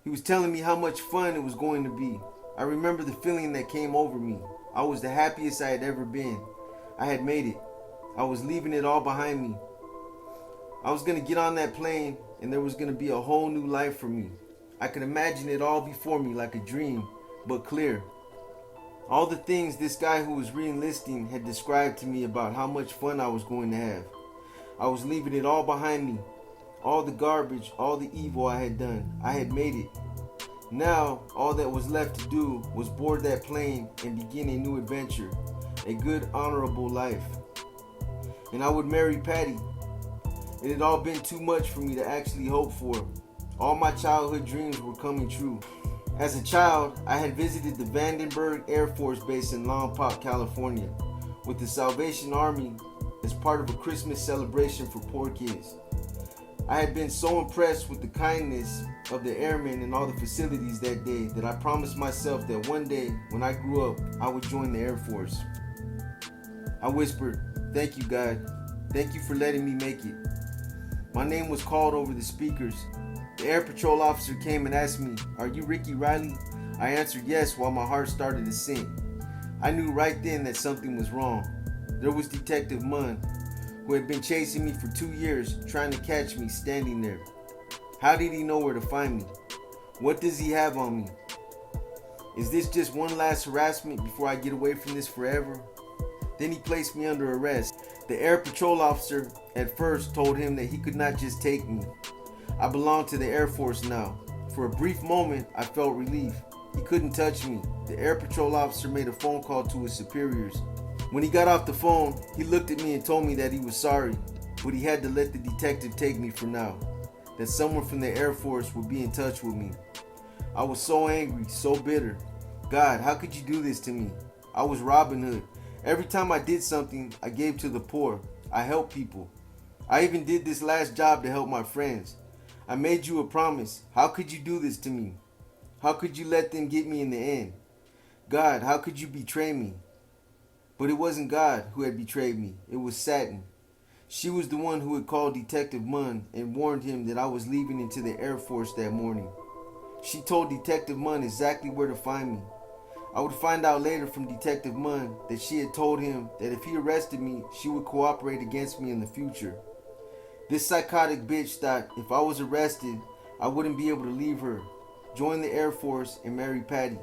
He was telling me how much fun it was going to be. I remember the feeling that came over me. I was the happiest I had ever been. I had made it. I was leaving it all behind me. I was going to get on that plane and there was going to be a whole new life for me. I could imagine it all before me like a dream, but clear. All the things this guy who was re-enlisting had described to me about how much fun I was going to have. I was leaving it all behind me. All the garbage, all the evil I had done. I had made it. Now, all that was left to do was board that plane and begin a new adventure. A good, honorable life. And I would marry Patty. It had all been too much for me to actually hope for. All my childhood dreams were coming true. As a child, I had visited the Vandenberg Air Force Base in Lompoc, California, with the Salvation Army as part of a Christmas celebration for poor kids. I had been so impressed with the kindness of the airmen and all the facilities that day that I promised myself that one day, when I grew up, I would join the Air Force. I whispered, "Thank you, God. Thank you for letting me make it." My name was called over the speakers. The Air Patrol officer came and asked me, "Are you Ricky Riley?" I answered yes while my heart started to sink. I knew right then that something was wrong. There was Detective Munn, who had been chasing me for 2 years, trying to catch me standing there. How did he know where to find me? What does he have on me? Is this just one last harassment before I get away from this forever? Then he placed me under arrest. The Air Patrol officer at first told him that he could not just take me. I belonged to the Air Force now. For a brief moment, I felt relief. He couldn't touch me. The Air Patrol officer made a phone call to his superiors. When he got off the phone, he looked at me and told me that he was sorry, but he had to let the detective take me for now, that someone from the Air Force would be in touch with me. I was so angry, so bitter. God, how could you do this to me? I was Robin Hood. Every time I did something, I gave to the poor. I helped people. I even did this last job to help my friends. I made you a promise. How could you do this to me? How could you let them get me in the end? God, how could you betray me? But it wasn't God who had betrayed me. It was Satin. She was the one who had called Detective Munn and warned him that I was leaving into the Air Force that morning. She told Detective Munn exactly where to find me. I would find out later from Detective Munn that she had told him that if he arrested me, she would cooperate against me in the future. This psychotic bitch thought if I was arrested, I wouldn't be able to leave her, join the Air Force, and marry Patty.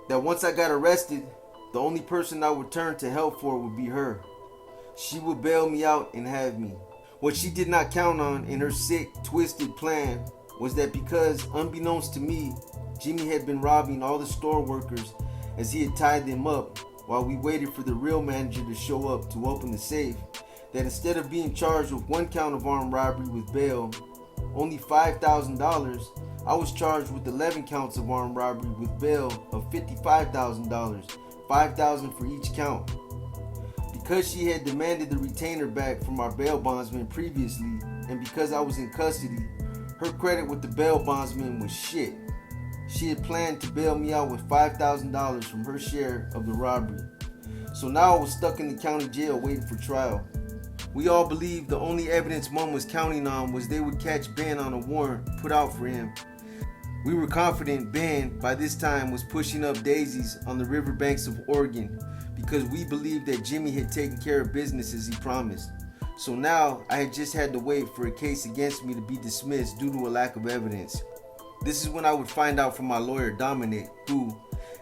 That once I got arrested, the only person I would turn to help for would be her. She would bail me out and have me. What she did not count on in her sick, twisted plan was that because, unbeknownst to me, Jimmy had been robbing all the store workers as he had tied them up while we waited for the real manager to show up to open the safe, that instead of being charged with 1 count of armed robbery with bail, only $5,000, I was charged with 11 counts of armed robbery with bail of $55,000, $5,000 for each count. Because she had demanded the retainer back from our bail bondsman previously, and because I was in custody, her credit with the bail bondsman was shit. She had planned to bail me out with $5,000 from her share of the robbery. So now I was stuck in the county jail waiting for trial. We all believed the only evidence Mom was counting on was they would catch Ben on a warrant put out for him. We were confident Ben, by this time, was pushing up daisies on the riverbanks of Oregon because we believed that Jimmy had taken care of business as he promised. So now I had just had to wait for a case against me to be dismissed due to a lack of evidence. This is when I would find out from my lawyer Dominic, who,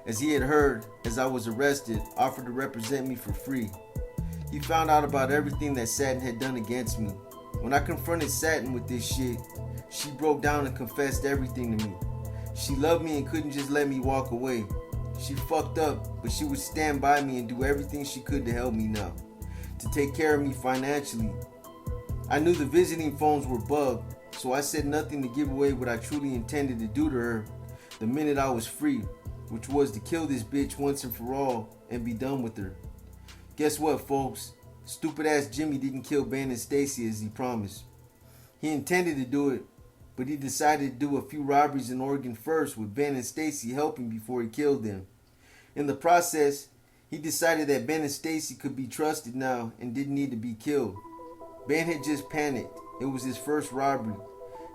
as he had heard as I was arrested, offered to represent me for free. He found out about everything that Satin had done against me. When I confronted Satin with this shit, she broke down and confessed everything to me. She loved me and couldn't just let me walk away. She fucked up, but she would stand by me and do everything she could to help me now, to take care of me financially. I knew the visiting phones were bugged, so I said nothing to give away what I truly intended to do to her the minute I was free, which was to kill this bitch once and for all and be done with her. Guess what, folks? Stupid ass Jimmy didn't kill Ben and Stacy as he promised. He intended to do it, but he decided to do a few robberies in Oregon first with Ben and Stacy helping before he killed them. In the process, he decided that Ben and Stacy could be trusted now and didn't need to be killed. Ben had just panicked. It was his first robbery,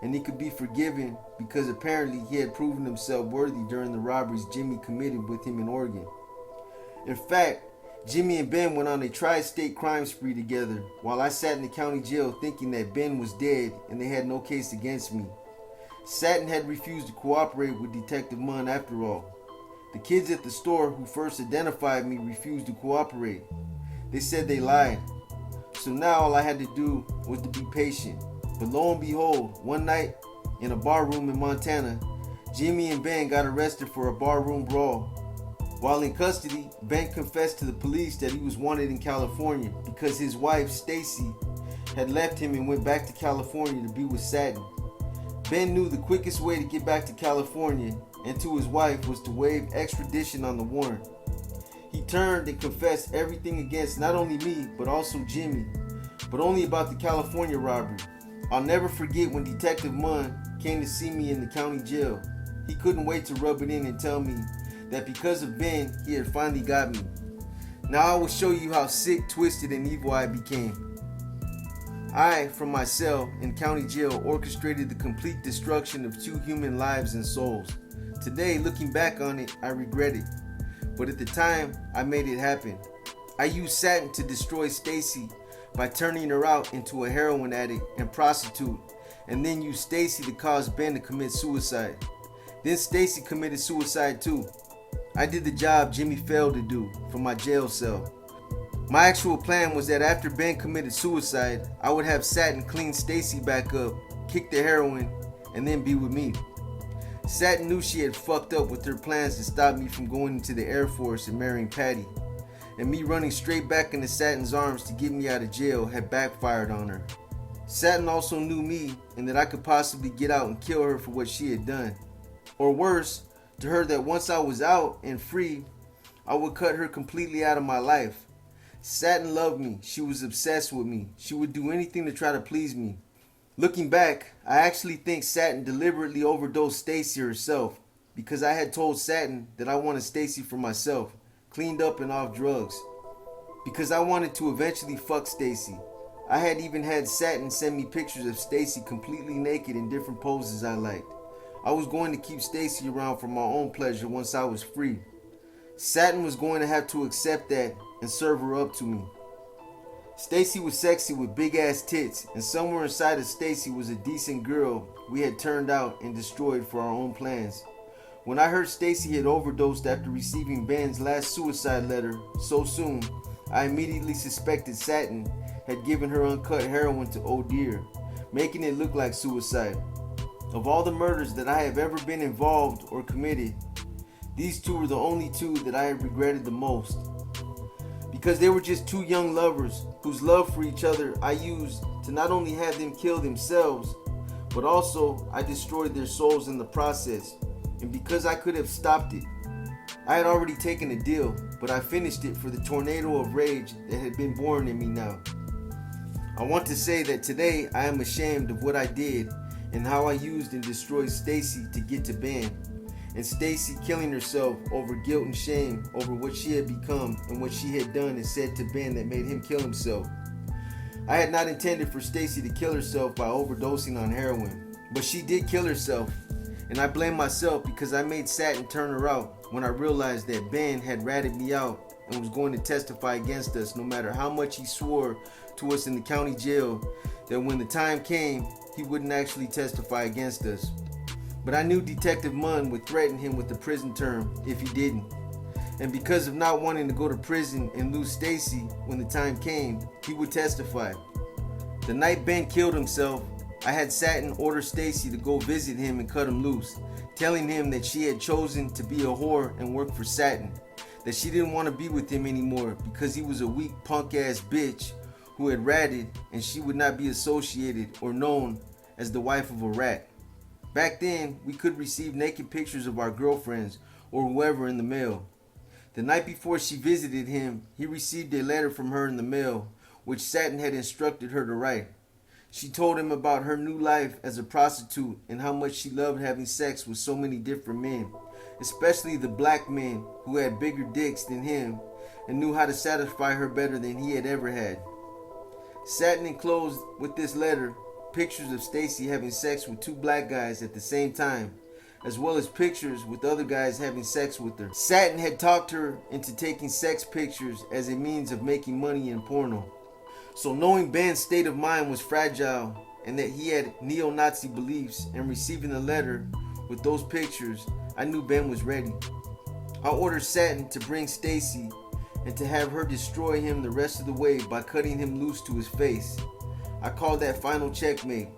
and he could be forgiven because apparently he had proven himself worthy during the robberies Jimmy committed with him in Oregon. In fact, Jimmy and Ben went on a tri-state crime spree together while I sat in the county jail thinking that Ben was dead and they had no case against me. Satin had refused to cooperate with Detective Munn after all. The kids at the store who first identified me refused to cooperate. They said they lied. So now all I had to do was to be patient. But lo and behold, one night in a bar room in Montana, Jimmy and Ben got arrested for a barroom brawl. While in custody, Ben confessed to the police that he was wanted in California because his wife, Stacy, had left him and went back to California to be with Satin. Ben knew the quickest way to get back to California and to his wife was to waive extradition on the warrant. He turned and confessed everything against not only me, but also Jimmy, but only about the California robbery. I'll never forget when Detective Munn came to see me in the county jail. He couldn't wait to rub it in and tell me that because of Ben, he had finally got me. Now I will show you how sick, twisted, and evil I became. I, from my cell in county jail, orchestrated the complete destruction of 2 human lives and souls. Today, looking back on it, I regret it. But at the time, I made it happen. I used Satin to destroy Stacy by turning her out into a heroin addict and prostitute, and then used Stacy to cause Ben to commit suicide. Then Stacy committed suicide too. I did the job Jimmy failed to do from my jail cell. My actual plan was that after Ben committed suicide, I would have Satin clean Stacy back up, kick the heroin, and then be with me. Satin knew she had fucked up with her plans to stop me from going into the Air Force and marrying Patty, and me running straight back into Satin's arms to get me out of jail had backfired on her. Satin also knew me and that I could possibly get out and kill her for what she had done. Or worse, to her that once I was out and free, I would cut her completely out of my life. Satin loved me. She was obsessed with me. She would do anything to try to please me. Looking back, I actually think Satin deliberately overdosed Stacy herself because I had told Satin that I wanted Stacy for myself, cleaned up and off drugs. Because I wanted to eventually fuck Stacy. I had even had Satin send me pictures of Stacy completely naked in different poses I liked. I was going to keep Stacy around for my own pleasure once I was free. Satin was going to have to accept that and serve her up to me. Stacy was sexy with big ass tits, and somewhere inside of Stacy was a decent girl we had turned out and destroyed for our own plans. When I heard Stacy had overdosed after receiving Ben's last suicide letter so soon, I immediately suspected Satin had given her uncut heroin to OD, making it look like suicide. Of all the murders that I have ever been involved or committed, these 2 were the only 2 that I have regretted the most. Because they were just 2 young lovers whose love for each other I used to not only have them kill themselves, but also I destroyed their souls in the process. And because I could have stopped it, I had already taken a deal, but I finished it for the tornado of rage that had been born in me now. I want to say that today I am ashamed of what I did and how I used and destroyed Stacy to get to Ben, and Stacy killing herself over guilt and shame over what she had become and what she had done and said to Ben that made him kill himself. I had not intended for Stacy to kill herself by overdosing on heroin, but she did kill herself, and I blame myself because I made Satin turn her out when I realized that Ben had ratted me out and was going to testify against us no matter how much he swore to us in the county jail that when the time came, he wouldn't actually testify against us. But I knew Detective Munn would threaten him with a prison term if he didn't. And because of not wanting to go to prison and lose Stacy when the time came, he would testify. The night Ben killed himself, I had Satin order Stacy to go visit him and cut him loose, telling him that she had chosen to be a whore and work for Satin, that she didn't want to be with him anymore because he was a weak punk ass bitch who had ratted, and she would not be associated or known as the wife of a rat. Back then, we could receive naked pictures of our girlfriends or whoever in the mail. The night before she visited him, he received a letter from her in the mail, which Satin had instructed her to write. She told him about her new life as a prostitute and how much she loved having sex with so many different men, especially the black men who had bigger dicks than him and knew how to satisfy her better than he had ever had. Satin enclosed with this letter pictures of Stacy having sex with 2 black guys at the same time, as well as pictures with other guys having sex with her. Satin had talked her into taking sex pictures as a means of making money in porno. So knowing Ben's state of mind was fragile and that he had neo-Nazi beliefs, and receiving a letter with those pictures, I knew Ben was ready. I ordered Satin to bring Stacy and to have her destroy him the rest of the way by cutting him loose to his face. I called that final checkmate.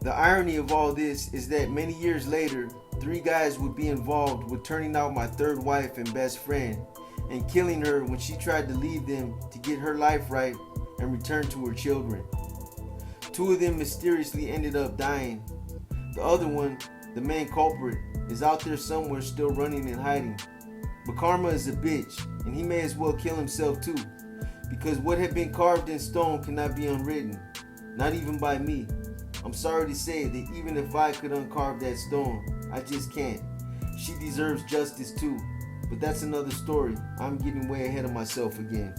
The irony of all this is that many years later, 3 guys would be involved with turning out my 3rd wife and best friend and killing her when she tried to leave them to get her life right and return to her children. 2 of them mysteriously ended up dying. The other one, the main culprit, is out there somewhere still running and hiding. But karma is a bitch, and he may as well kill himself too, because what had been carved in stone cannot be unwritten, not even by me. I'm sorry to say that even if I could uncarve that stone, I just can't. She deserves justice too, but that's another story. I'm getting way ahead of myself again.